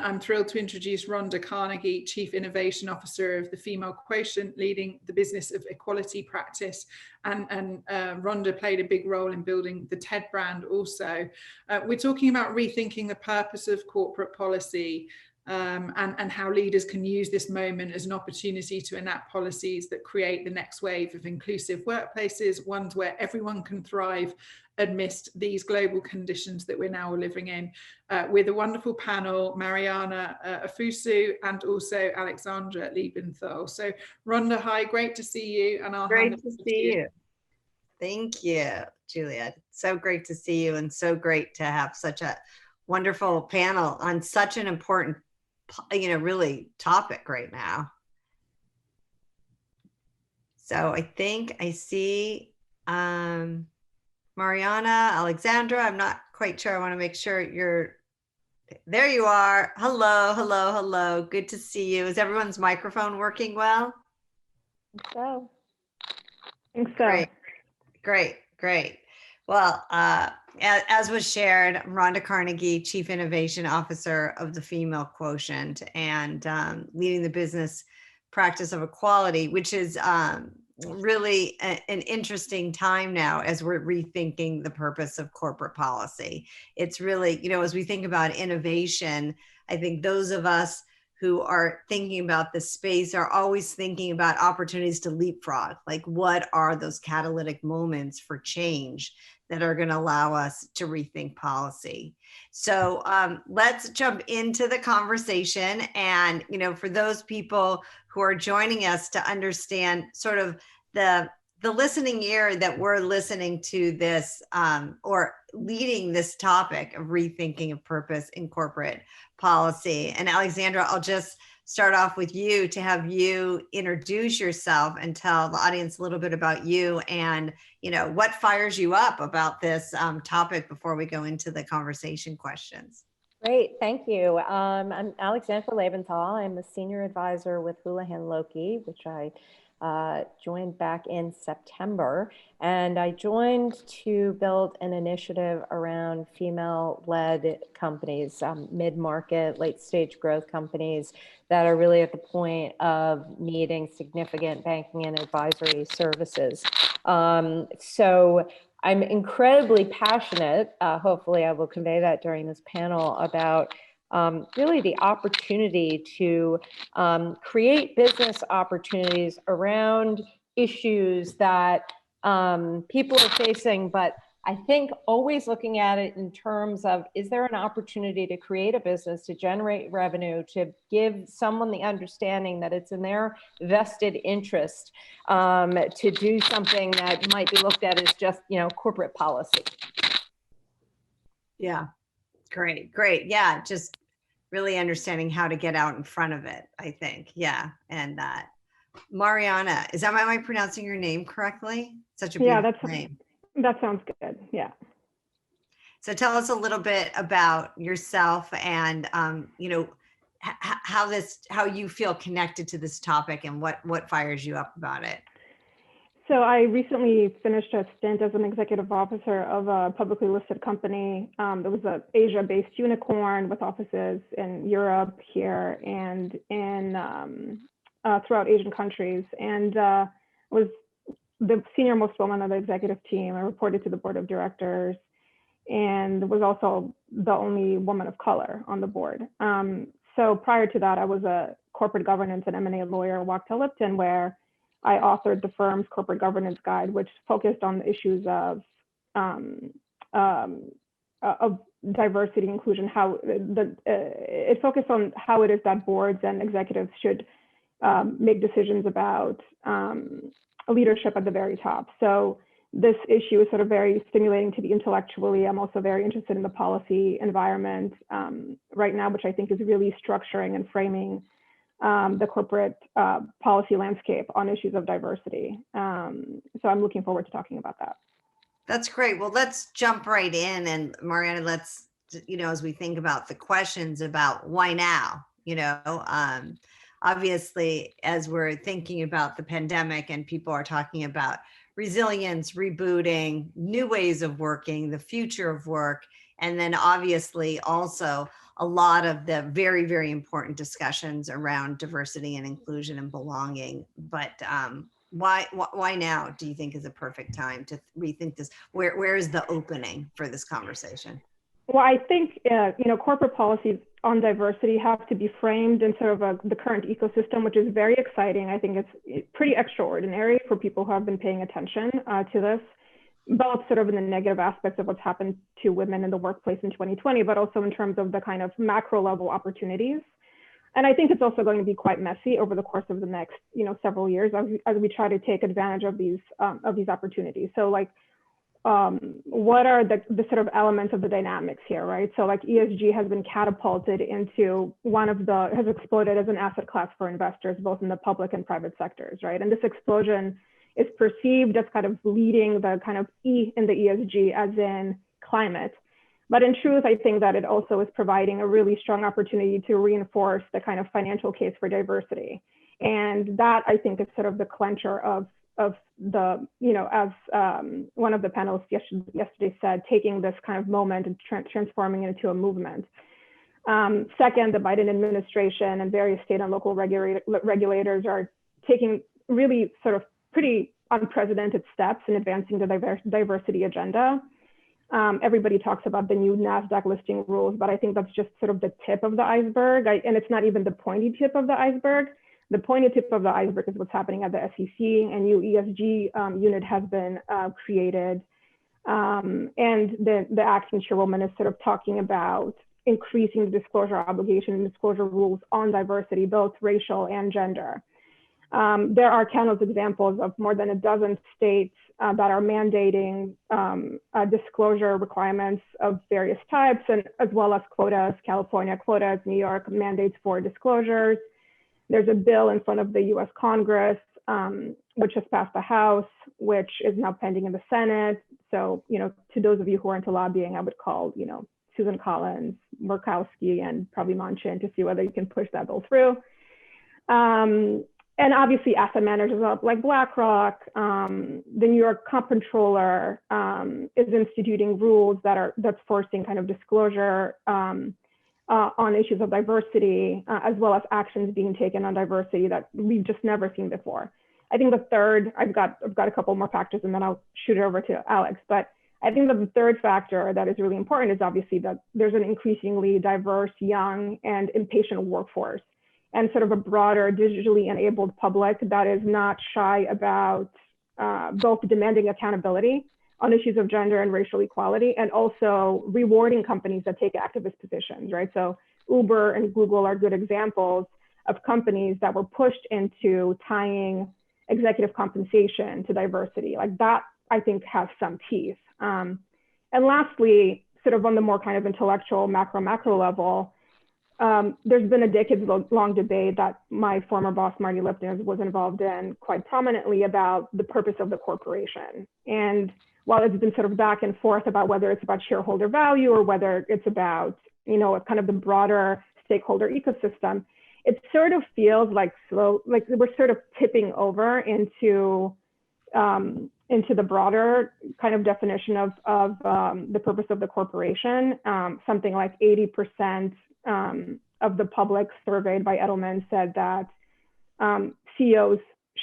I'm thrilled to introduce Ronda Carnegie, Chief Innovation Officer of the Female Quotient, leading the business of equality practice. And Ronda played a big role in building the TED brand also. We're talking about rethinking the purpose of corporate policy, and how leaders can use this moment as an opportunity to enact policies that create the next wave of inclusive workplaces, ones where everyone can thrive amidst these global conditions that we're now living in, with a wonderful panel, Marianna, Ofosu, and also Alexandra at Lebenthal. So Ronda, hi, great to see you. And I'll Great to see you. Thank you, Julia. So great to see you, and so great to have such a wonderful panel on such an important, really topic right now. So I think I see Marianna, Alexandra. I'm not quite sure. I want to make sure there you are. Hello, hello, hello. Good to see you. Is everyone's microphone working well? I think so. Great. Well, as was shared, I'm Ronda Carnegie, Chief Innovation Officer of the Female Quotient, and leading the business practice of equality, which is really an interesting time now as we're rethinking the purpose of corporate policy. It's really, as we think about innovation, I think those of us who are thinking about this space are always thinking about opportunities to leapfrog. Like, what are those catalytic moments for change that are going to allow us to rethink policy? So let's jump into the conversation. And, for those people who are joining us to understand sort of the listening ear that we're listening to this or leading this topic of rethinking of purpose in corporate policy. And Alexandra, I'll just start off with you to have you introduce yourself and tell the audience a little bit about you and, what fires you up about this topic before we go into the conversation questions. Great, thank you. I'm Alexandra Lebenthal. I'm a senior advisor with Houlihan Lokey, which I joined back in September. And I joined to build an initiative around female-led companies, mid-market, late-stage growth companies that are really at the point of needing significant banking and advisory services. So I'm incredibly passionate, hopefully I will convey that during this panel, about really the opportunity to create business opportunities around issues that people are facing, but I think always looking at it in terms of, is there an opportunity to create a business, to generate revenue, to give someone the understanding that it's in their vested interest to do something that might be looked at as just, corporate policy. Yeah, great. Yeah, just really understanding how to get out in front of it, I think. Yeah, and Marianna, am I pronouncing your name correctly? Such a beautiful name. That sounds good. Yeah. So tell us a little bit about yourself and how you feel connected to this topic and what fires you up about it. So I recently finished a stint as an executive officer of a publicly listed company. That was an Asia-based unicorn with offices in Europe, here, and in throughout Asian countries, and was the senior most woman of the executive team. I reported to the board of directors and was also the only woman of color on the board. So prior to that, I was a corporate governance and M&A lawyer at Wachtell Lipton, where I authored the firm's corporate governance guide, which focused on the issues of diversity, inclusion, it focused on how it is that boards and executives should make decisions about leadership at the very top. So this issue is sort of very stimulating to me intellectually. I'm also very interested in the policy environment right now, which I think is really structuring and framing the corporate policy landscape on issues of diversity. So I'm looking forward to talking about that. That's great. Well, let's jump right in. And Marianna, let's, as we think about the questions about why now, obviously, as we're thinking about the pandemic and people are talking about resilience, rebooting, new ways of working, the future of work, and then obviously also a lot of the very, very important discussions around diversity and inclusion and belonging. But why now do you think is a perfect time to rethink this? Where is the opening for this conversation? Well, I think, corporate policies on diversity have to be framed in sort of the current ecosystem, which is very exciting. I think it's pretty extraordinary for people who have been paying attention to this, both sort of in the negative aspects of what's happened to women in the workplace in 2020, but also in terms of the kind of macro level opportunities. And I think it's also going to be quite messy over the course of the next, several years as we try to take advantage of these opportunities. So like, what are the sort of elements of the dynamics here, right? So like ESG has been catapulted into has exploded as an asset class for investors, both in the public and private sectors, right? And this explosion is perceived as kind of leading the kind of E in the ESG as in climate. But in truth, I think that it also is providing a really strong opportunity to reinforce the kind of financial case for diversity. And that I think is sort of the clincher of the, as one of the panelists yesterday said, taking this kind of moment and transforming it into a movement. Second, the Biden administration and various state and local regulators are taking really sort of pretty unprecedented steps in advancing the diversity agenda. Everybody talks about the new NASDAQ listing rules, but I think that's just sort of the tip of the iceberg. And it's not even the pointy tip of the iceberg. The pointy tip of the iceberg is what's happening at the SEC. A new ESG unit has been created. And the acting chairwoman is sort of talking about increasing the disclosure obligation and disclosure rules on diversity, both racial and gender. There are countless examples of more than a dozen states that are mandating disclosure requirements of various types, and as well as quotas. California quotas, New York mandates for disclosures. There's a bill in front of the US Congress, which has passed the House, which is now pending in the Senate. So, to those of you who are into lobbying, I would call, Susan Collins, Murkowski, and probably Manchin to see whether you can push that bill through. And obviously asset managers like BlackRock, the New York Comptroller is instituting rules that's forcing kind of disclosure on issues of diversity, as well as actions being taken on diversity that we've just never seen before. I think the third, I've got a couple more factors and then I'll shoot it over to Alex, but I think that the third factor that is really important is obviously that there's an increasingly diverse, young, and impatient workforce, and sort of a broader digitally enabled public that is not shy about both demanding accountability on issues of gender and racial equality, and also rewarding companies that take activist positions, right? So Uber and Google are good examples of companies that were pushed into tying executive compensation to diversity. Like that, I think, has some teeth. And lastly, sort of on the more kind of intellectual macro level, there's been a decades-long debate that my former boss, Marty Lipton, was involved in quite prominently about the purpose of the corporation. And while it's been sort of back and forth about whether it's about shareholder value or whether it's about, kind of the broader stakeholder ecosystem, it sort of feels like we're sort of tipping over into the broader kind of definition of the purpose of the corporation. Something like 80% of the public surveyed by Edelman said that CEOs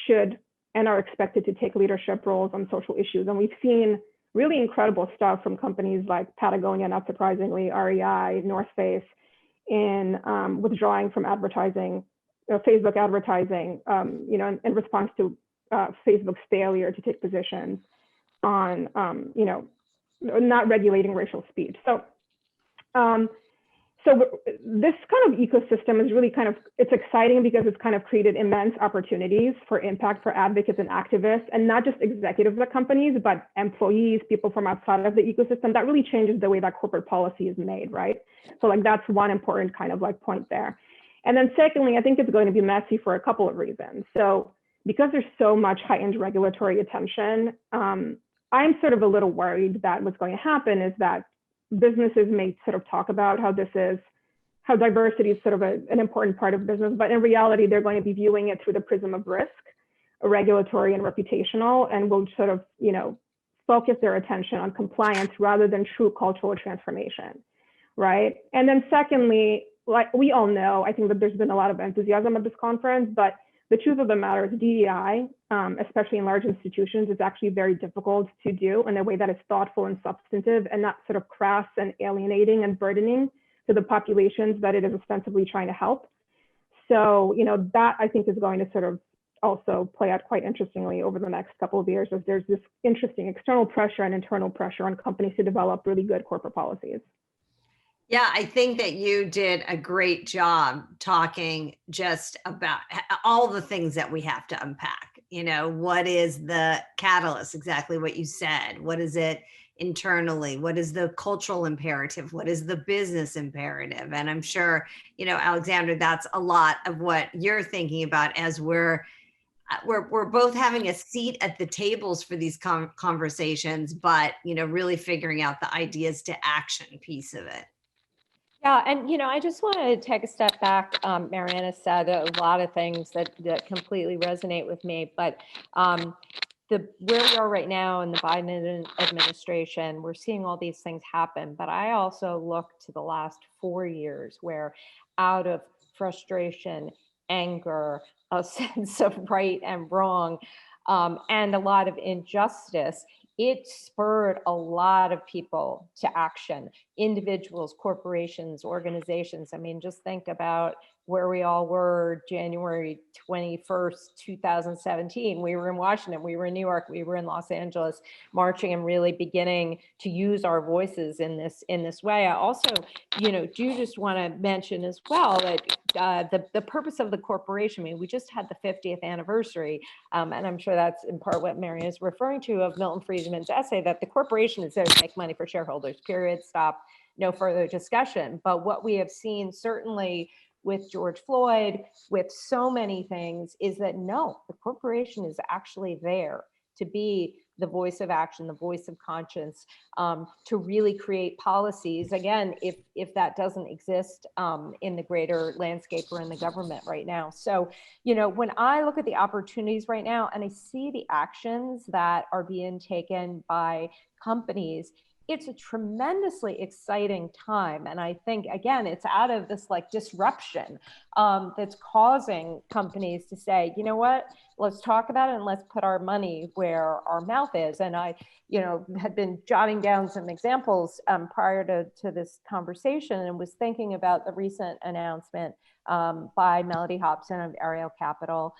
should and are expected to take leadership roles on social issues. And we've seen really incredible stuff from companies like Patagonia, not surprisingly, REI, North Face, in withdrawing from advertising, Facebook advertising, in response to Facebook's failure to take positions on, not regulating racial speech. So this kind of ecosystem is really it's exciting because it's kind of created immense opportunities for impact for advocates and activists, and not just executives at companies, but employees, people from outside of the ecosystem. That really changes the way that corporate policy is made, right? So that's one important kind of point there. And then secondly, I think it's going to be messy for a couple of reasons. So because there's so much heightened regulatory attention, I'm sort of a little worried that what's going to happen is that businesses may sort of talk about how diversity is sort of an important part of business, but in reality, they're going to be viewing it through the prism of risk, regulatory and reputational, and will sort of, focus their attention on compliance rather than true cultural transformation. right? And then secondly, like we all know, I think that there's been a lot of enthusiasm at this conference, but the truth of the matter is DEI, especially in large institutions, is actually very difficult to do in a way that is thoughtful and substantive and not sort of crass and alienating and burdening to the populations that it is ostensibly trying to help. So, that I think is going to sort of also play out quite interestingly over the next couple of years, as there's this interesting external pressure and internal pressure on companies to develop really good corporate policies. Yeah, I think that you did a great job talking just about all the things that we have to unpack. What is the catalyst? Exactly what you said. What is it internally? What is the cultural imperative? What is the business imperative? And I'm sure, Alexandra, that's a lot of what you're thinking about as we're both having a seat at the tables for these conversations, but, really figuring out the ideas to action piece of it. Yeah, and I just want to take a step back. Marianna said a lot of things that completely resonate with me, but where we are right now in the Biden administration, we're seeing all these things happen. But I also look to the last 4 years where, out of frustration, anger, a sense of right and wrong, and a lot of injustice, it spurred a lot of people to action, individuals, corporations, organizations. I mean, just think about where we all were January 21st, 2017. We were in Washington, we were in New York, we were in Los Angeles, marching and really beginning to use our voices in this way. I also, do just want to mention as well that the purpose of the corporation, I mean, we just had the 50th anniversary, and I'm sure that's in part what Marianna is referring to, of Milton Friedman's essay, that the corporation is there to make money for shareholders, period, stop, no further discussion. But what we have seen, certainly with George Floyd, with so many things, is that no, the corporation is actually there to be the voice of action, the voice of conscience, to really create policies. Again, if that doesn't exist in the greater landscape or in the government right now. So, when I look at the opportunities right now and I see the actions that are being taken by companies, it's a tremendously exciting time. And I think, again, it's out of this disruption that's causing companies to say, you know what, let's talk about it and let's put our money where our mouth is. And I, had been jotting down some examples prior to this conversation, and was thinking about the recent announcement by Melody Hobson of Ariel Capital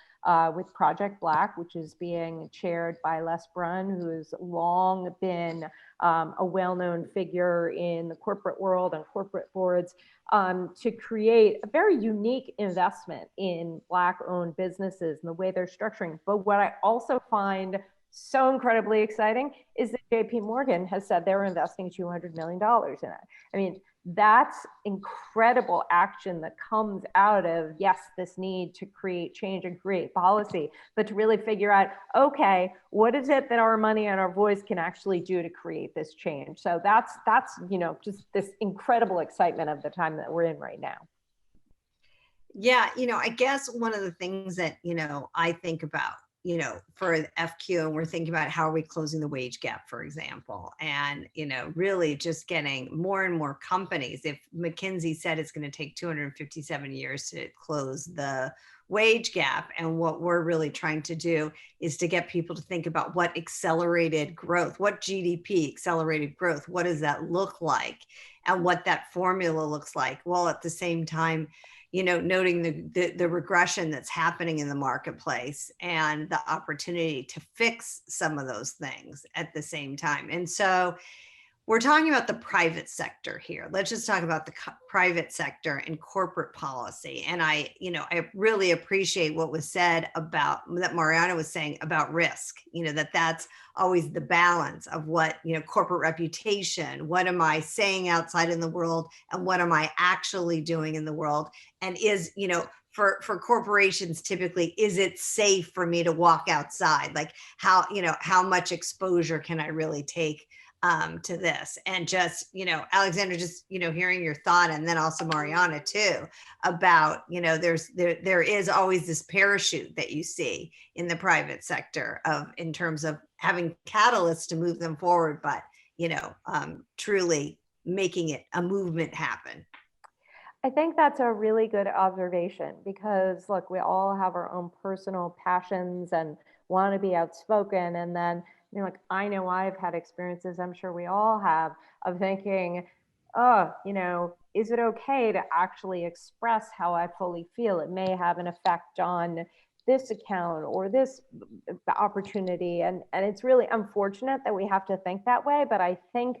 with Project Black, which is being chaired by Les Brun, who has long been a well-known figure in the corporate world and corporate boards, to create a very unique investment in Black-owned businesses and the way they're structuring. But what I also find so incredibly exciting is that JP Morgan has said they're investing $200 million in it. I mean, that's incredible action that comes out of, yes, this need to create change and create policy, but to really figure out, okay, what is it that our money and our voice can actually do to create this change? So that's just this incredible excitement of the time that we're in right now. Yeah, I guess one of the things that, I think about, for FQ, and we're thinking about how are we closing the wage gap, for example, and, really just getting more and more companies. If McKinsey said it's going to take 257 years to close the wage gap, and what we're really trying to do is to get people to think about what accelerated growth, what GDP accelerated growth, what does that look like, and what that formula looks like, while at the same time, noting the regression that's happening in the marketplace and the opportunity to fix some of those things at the same time. And so we're talking about the private sector here. Let's just talk about the private sector and corporate policy. And I really appreciate what was said about, that Marianna was saying about risk, that's always the balance of what, corporate reputation, what am I saying outside in the world, and what am I actually doing in the world? And is, for corporations, typically, is it safe for me to walk outside? Like how much exposure can I really take to this? And just, Alexandra, just, hearing your thought, and then also Marianna too, about, there is always this parachute that you see in the private sector in terms of having catalysts to move them forward, but, truly making it a movement happen? I think that's a really good observation because look, we all have our own personal passions and want to be outspoken. And then, like, I know I've had experiences, I'm sure we all have, of thinking, oh, is it okay to actually express how I fully feel? It may have an effect on this account or this opportunity. And it's really unfortunate that we have to think that way. But I think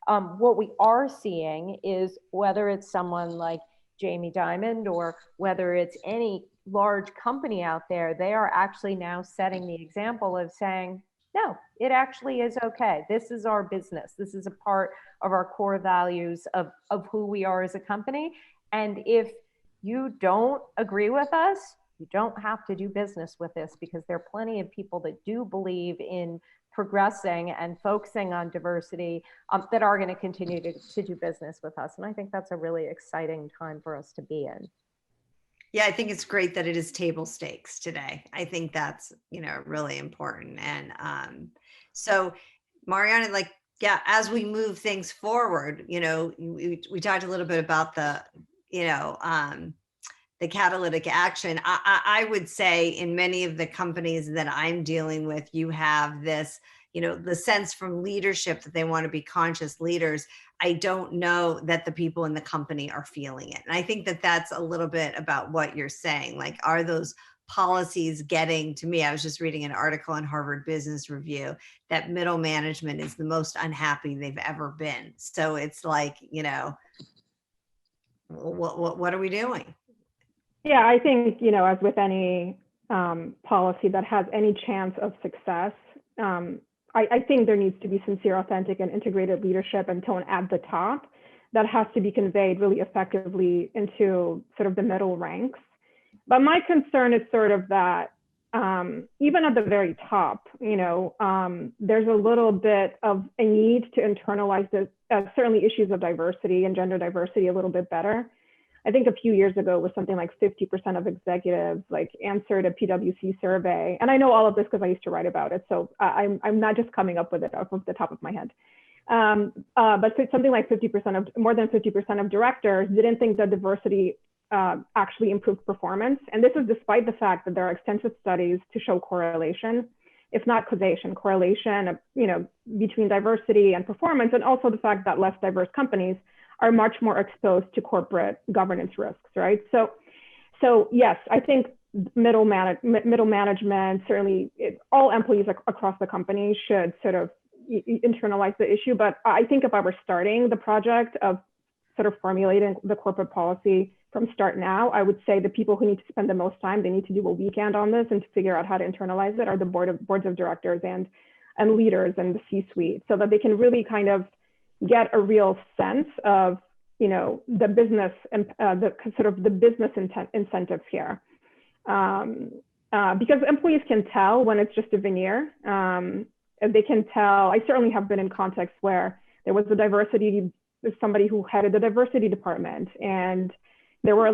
what we are seeing is whether it's someone like Jamie Dimon or whether it's any large company out there, they are actually now setting the example of saying, no, it actually is okay. This is our business. This is a part of our core values of who we are as a company. And if you don't agree with us, you don't have to do business with this, because there are plenty of people that do believe in progressing and focusing on diversity that are going to continue to do business with us. And I think that's a really exciting time for us to be in. Yeah, I think it's great that it is table stakes today. I think that's, really important. And so Marianna, like, yeah, as we move things forward, we talked a little bit about the catalytic action. I would say in many of the companies that I'm dealing with, you have this, the sense from leadership that they want to be conscious leaders. I don't know that the people in the company are feeling it. And I think that that's a little bit about what you're saying. Like, are those policies getting to me? I was just reading an article in Harvard Business Review that middle management is the most unhappy they've ever been. So it's like, what are we doing? Yeah, I think, as with any policy that has any chance of success, I think there needs to be sincere, authentic, and integrated leadership and tone at the top that has to be conveyed really effectively into sort of the middle ranks. But my concern is sort of that even at the very top, there's a little bit of a need to internalize certainly issues of diversity and gender diversity a little bit better. I think a few years ago was something like 50% of executives answered a PwC survey. And I know all of this because I used to write about it. So I'm not just coming up with it off of the top of my head. But something like more than 50% of directors didn't think that diversity actually improved performance. And this is despite the fact that there are extensive studies to show correlation, if not causation, correlation, between diversity and performance, and also the fact that less diverse companies are much more exposed to corporate governance risks, right? So yes, I think middle management, certainly all employees across the company should sort of internalize the issue. But I think if I were starting the project of sort of formulating the corporate policy from start now, I would say the people who need to spend the most time, they need to do a weekend on this and to figure out how to internalize it, are the boards of directors and leaders and the C-suite, so that they can really kind of get a real sense of, the business and the sort of the business incentives here. Because employees can tell when it's just a veneer. They can tell. I certainly have been in contexts where there was somebody who headed the diversity department, and there were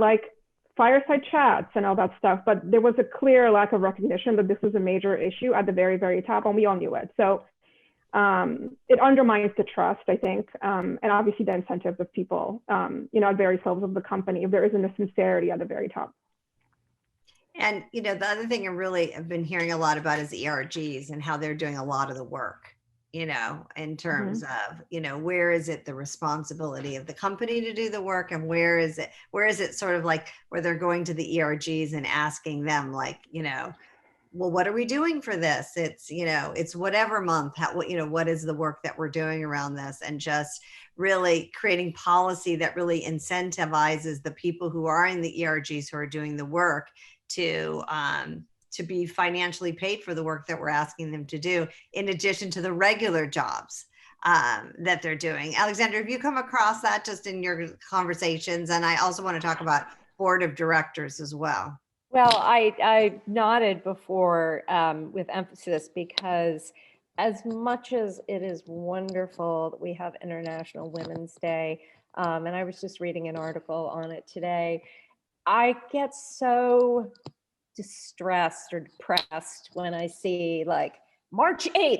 fireside chats and all that stuff, but there was a clear lack of recognition that this was a major issue at the very, very top, and we all knew it. So it undermines the trust, I think, and obviously the incentives of people, at various levels of the company, if there isn't a sincerity at the very top. And, the other thing I've been hearing a lot about is ERGs and how they're doing a lot of the work, in terms of, where is it the responsibility of the company to do the work, and where is it sort of like where they're going to the ERGs and asking them well, what are we doing for this? It's whatever month, what is the work that we're doing around this, and just really creating policy that really incentivizes the people who are in the ERGs who are doing the work to be financially paid for the work that we're asking them to do, in addition to the regular jobs that they're doing. Alexandra, have you come across that just in your conversations? And I also want to talk about board of directors as well. Well, I nodded before with emphasis, because as much as it is wonderful that we have International Women's Day, and I was just reading an article on it today, I get so distressed or depressed when I see March 8th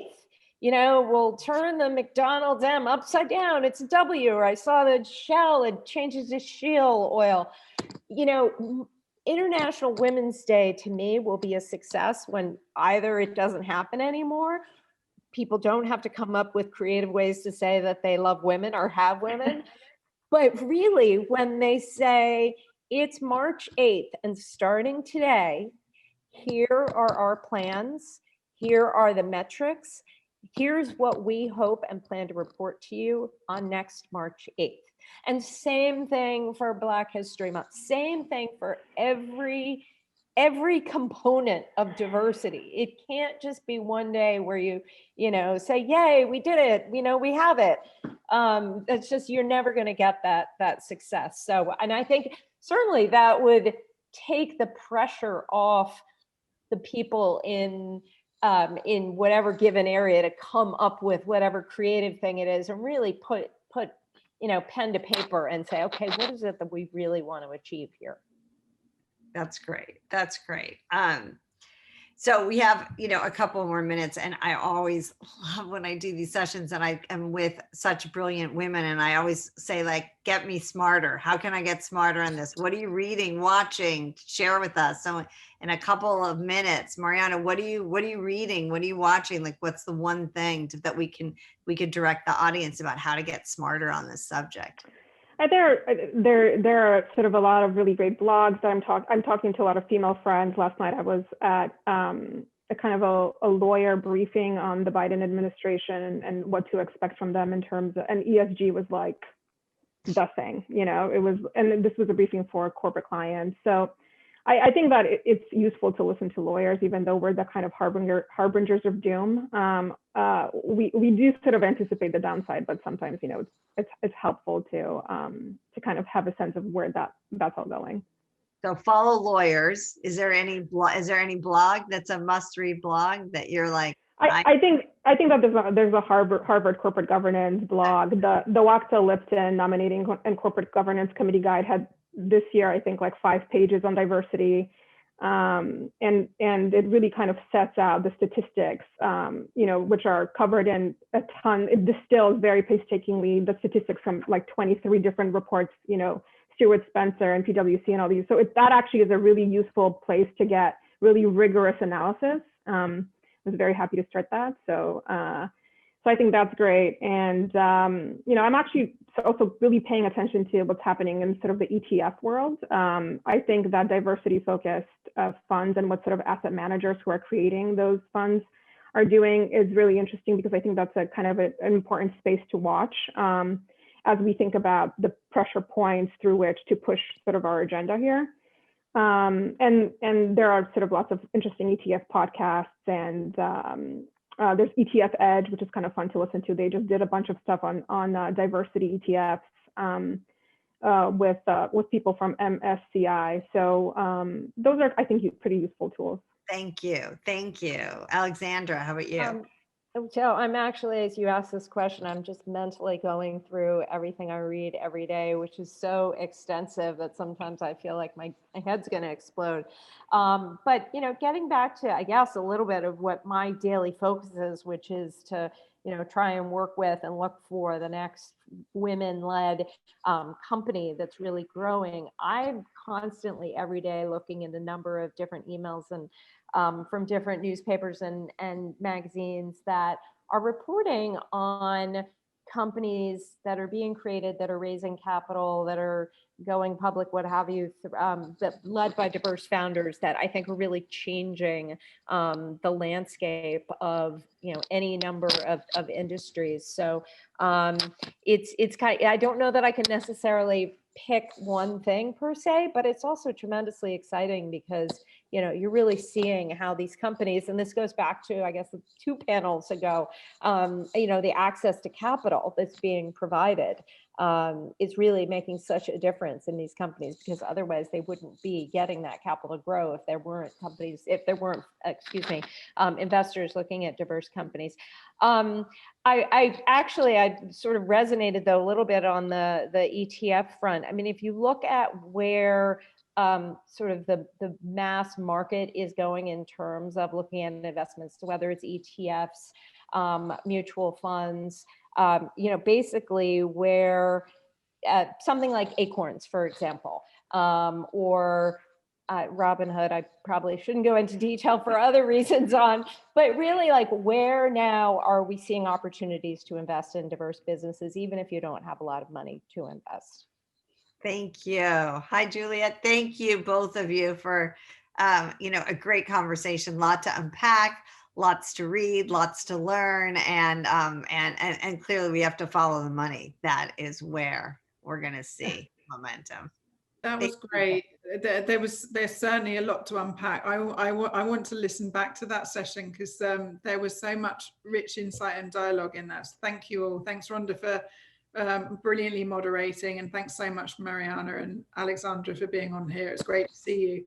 we'll turn the McDonald's M upside down. It's a W. Or I saw the Shell, it changes to shale oil. International Women's Day to me will be a success when either it doesn't happen anymore. People don't have to come up with creative ways to say that they love women or have women. But really, when they say it's March 8th and starting today, here are our plans, here are the metrics, here's what we hope and plan to report to you on next March 8th. And same thing for Black History Month, same thing for every component of diversity. It can't just be one day where you say, yay, we did it, we have it. It's just, you're never going to get that success. So, and I think certainly that would take the pressure off the people in whatever given area to come up with whatever creative thing it is, and really put pen to paper and say, okay, what is it that we really want to achieve here? That's great. That's great. So we have, a couple more minutes, and I always love when I do these sessions and I am with such brilliant women, and I always say, like, get me smarter. How can I get smarter on this? What are you reading, watching? Share with us. So in a couple of minutes, Marianna, what are you reading? What are you watching? Like, what's the one thing that we could direct the audience about how to get smarter on this subject? There are sort of a lot of really great blogs that I'm talking to a lot of female friends. Last night I was at a kind of a lawyer briefing on the Biden administration and what to expect from them in terms of, and ESG was like the thing, it was, and this was a briefing for corporate clients. So I think that it's useful to listen to lawyers, even though we're the kind of harbingers of doom. We do sort of anticipate the downside, but sometimes, it's helpful to kind of have a sense of where that's all going. So follow lawyers. Is there any blog that's a must-read blog that you're like? I think that there's a Harvard corporate governance blog. The Wachter-Lipton Nominating and Corporate Governance Committee Guide had this year, I think, like 5 pages on diversity, and it really kind of sets out the statistics, which are covered in a ton. It distills very painstakingly the statistics from like 23 different reports, Stewart Spencer and PwC and all these. So that actually is a really useful place to get really rigorous analysis. I was very happy to start that. So I think that's great. And, I'm actually also really paying attention to what's happening in sort of the ETF world. I think that diversity-focused funds and what sort of asset managers who are creating those funds are doing is really interesting, because I think that's a kind of an important space to watch as we think about the pressure points through which to push sort of our agenda here. And there are sort of lots of interesting ETF podcasts, and there's ETF Edge, which is kind of fun to listen to. They just did a bunch of stuff on diversity ETFs with people from MSCI. So those are, I think, pretty useful tools. Thank you. Alexandra, how about you? So I'm actually, as you asked this question, I'm just mentally going through everything I read every day, which is so extensive that sometimes I feel like my head's going to explode. But, getting back to, I guess, a little bit of what my daily focus is, which is to, try and work with and look for the next women-led company that's really growing. I'm constantly every day looking at a number of different emails and from different newspapers and magazines that are reporting on companies that are being created, that are raising capital, that are going public, what have you, that led by diverse founders, that I think are really changing the landscape of any number of industries. So it's kind of, I don't know that I can necessarily pick one thing per se, but it's also tremendously exciting because you're really seeing how these companies, and this goes back to, I guess, 2 panels ago, the access to capital that's being provided is really making such a difference in these companies, because otherwise they wouldn't be getting that capital to grow if there weren't investors looking at diverse companies. I sort of resonated though a little bit on the ETF front. I mean, if you look at where sort of the mass market is going in terms of looking at investments, whether it's ETFs, mutual funds, basically where something like Acorns, for example, or Robinhood, I probably shouldn't go into detail for other reasons but really like where now are we seeing opportunities to invest in diverse businesses, even if you don't have a lot of money to invest? Thank you. Hi, Juliet. Thank you, both of you, for a great conversation. Lot to unpack, lots to read, lots to learn, and clearly we have to follow the money. That is where we're going to see momentum. That was great. There's certainly a lot to unpack. I want to listen back to that session because there was so much rich insight and dialogue in that. So thank you all. Thanks, Rhonda, for brilliantly moderating, and thanks so much, Marianna and Alexandra, for being on here. It's great to see you.